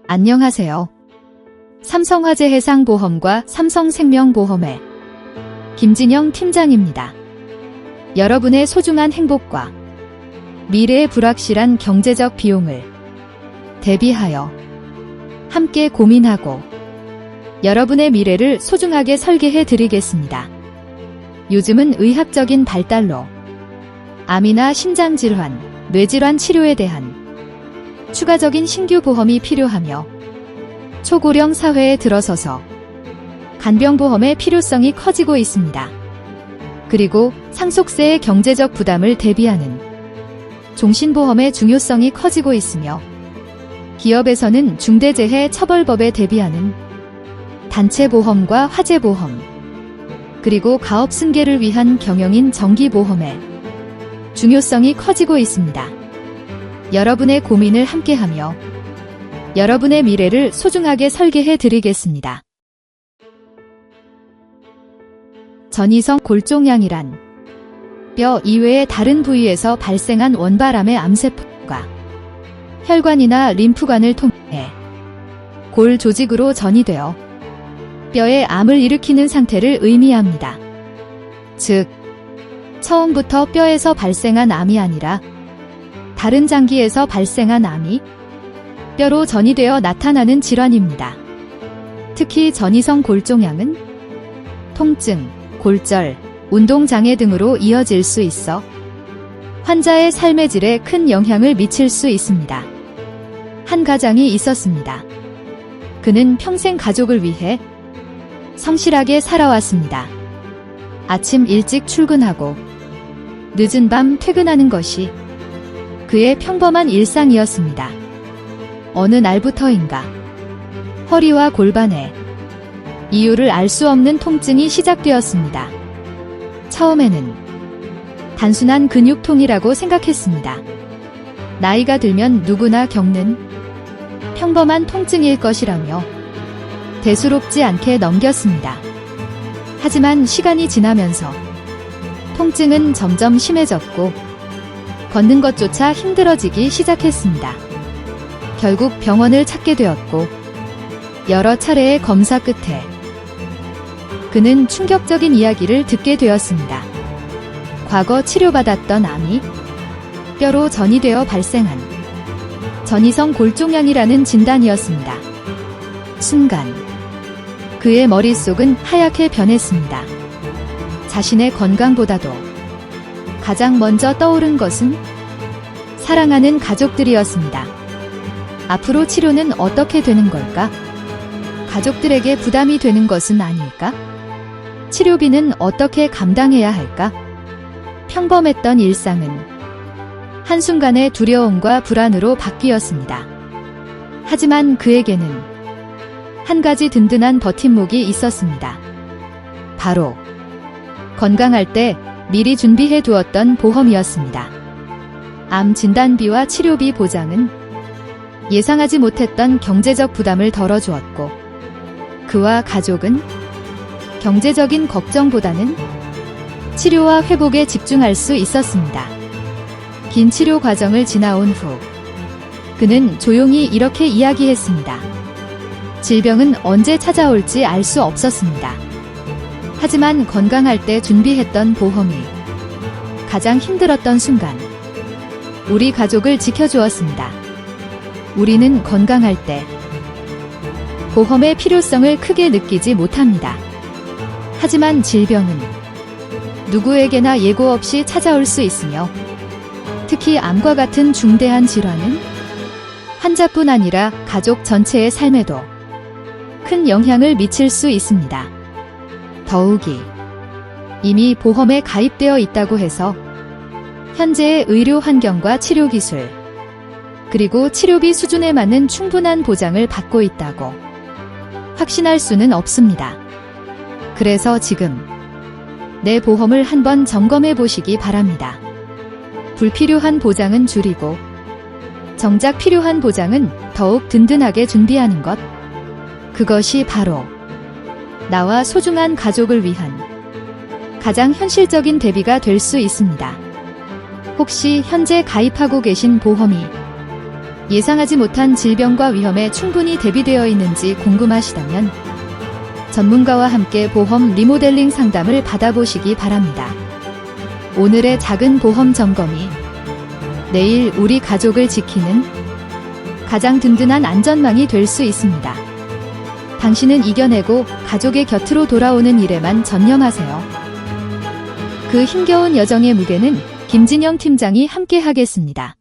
안녕하세요. 삼성화재 해상보험과 삼성생명보험의 김진영 팀장입니다. 여러분의 소중한 행복과 미래의 불확실한 경제적 비용을 대비하여 함께 고민하고 여러분의 미래를 소중하게 설계해 드리겠습니다. 요즘은 의학적인 발달로 암이나 심장질환, 뇌질환 치료에 대한 추가적인 신규 보험이 필요하며 초고령 사회에 들어서서 간병보험의 필요성이 커지고 있습니다. 그리고 상속세의 경제적 부담을 대비하는 종신보험의 중요성이 커지고 있으며 기업에서는 중대재해처벌법에 대비하는 단체보험과 화재보험, 그리고 가업 승계를 위한 경영인 정기보험의 중요성이 커지고 있습니다. 여러분의 고민을 함께하며 여러분의 미래를 소중하게 설계해 드리겠습니다. 전이성 골종양이란 뼈 이외의 다른 부위에서 발생한 원발암의 암세포가 혈관이나 림프관을 통해 골 조직으로 전이되어 뼈에 암을 일으키는 상태를 의미합니다. 즉, 처음부터 뼈에서 발생한 암이 아니라 다른 장기에서 발생한 암이 뼈로 전이되어 나타나는 질환입니다. 특히 전이성 골종양은 통증, 골절, 운동장애 등으로 이어질 수 있어 환자의 삶의 질에 큰 영향을 미칠 수 있습니다. 한 가장이 있었습니다. 그는 평생 가족을 위해 성실하게 살아왔습니다. 아침 일찍 출근하고 늦은 밤 퇴근하는 것이 그의 평범한 일상이었습니다. 어느 날부터인가 허리와 골반에 이유를 알 수 없는 통증이 시작되었습니다. 처음에는 단순한 근육통이라고 생각했습니다. 나이가 들면 누구나 겪는 평범한 통증일 것이라며 대수롭지 않게 넘겼습니다. 하지만 시간이 지나면서 통증은 점점 심해졌고 걷는 것조차 힘들어지기 시작했습니다. 결국 병원을 찾게 되었고 여러 차례의 검사 끝에 그는 충격적인 이야기를 듣게 되었습니다. 과거 치료받았던 암이 뼈로 전이되어 발생한 전이성 골종양이라는 진단이었습니다. 순간 그의 머릿속은 하얗게 변했습니다. 자신의 건강보다도 가장 먼저 떠오른 것은 사랑하는 가족들이었습니다. 앞으로 치료는 어떻게 되는 걸까? 가족들에게 부담이 되는 것은 아닐까? 치료비는 어떻게 감당해야 할까? 평범했던 일상은 한순간에 두려움과 불안으로 바뀌었습니다. 하지만 그에게는 한 가지 든든한 버팀목이 있었습니다. 바로 건강할 때 미리 준비해 두었던 보험이었습니다. 암 진단비와 치료비 보장은 예상하지 못했던 경제적 부담을 덜어주었고 그와 가족은 경제적인 걱정보다는 치료와 회복에 집중할 수 있었습니다. 긴 치료 과정을 지나온 후 그는 조용히 이렇게 이야기했습니다. 질병은 언제 찾아올지 알 수 없었습니다. 하지만 건강할 때 준비했던 보험이 가장 힘들었던 순간 우리 가족을 지켜주었습니다. 우리는 건강할 때 보험의 필요성을 크게 느끼지 못합니다. 하지만 질병은 누구에게나 예고 없이 찾아올 수 있으며 특히 암과 같은 중대한 질환은 환자뿐 아니라 가족 전체의 삶에도 큰 영향을 미칠 수 있습니다. 더욱이 이미 보험에 가입되어 있다고 해서 현재의 의료 환경과 치료 기술, 그리고 치료비 수준에 맞는 충분한 보장을 받고 있다고 확신할 수는 없습니다. 그래서 지금 내 보험을 한번 점검해 보시기 바랍니다. 불필요한 보장은 줄이고 정작 필요한 보장은 더욱 든든하게 준비하는 것. 그것이 바로 나와 소중한 가족을 위한 가장 현실적인 대비가 될 수 있습니다. 혹시 현재 가입하고 계신 보험이 예상하지 못한 질병과 위험에 충분히 대비되어 있는지 궁금하시다면 전문가와 함께 보험 리모델링 상담을 받아보시기 바랍니다. 오늘의 작은 보험 점검이 내일 우리 가족을 지키는 가장 든든한 안전망이 될 수 있습니다. 당신은 이겨내고 가족의 곁으로 돌아오는 일에만 전념하세요. 그 힘겨운 여정의 무게는 김진영 팀장이 함께 하겠습니다.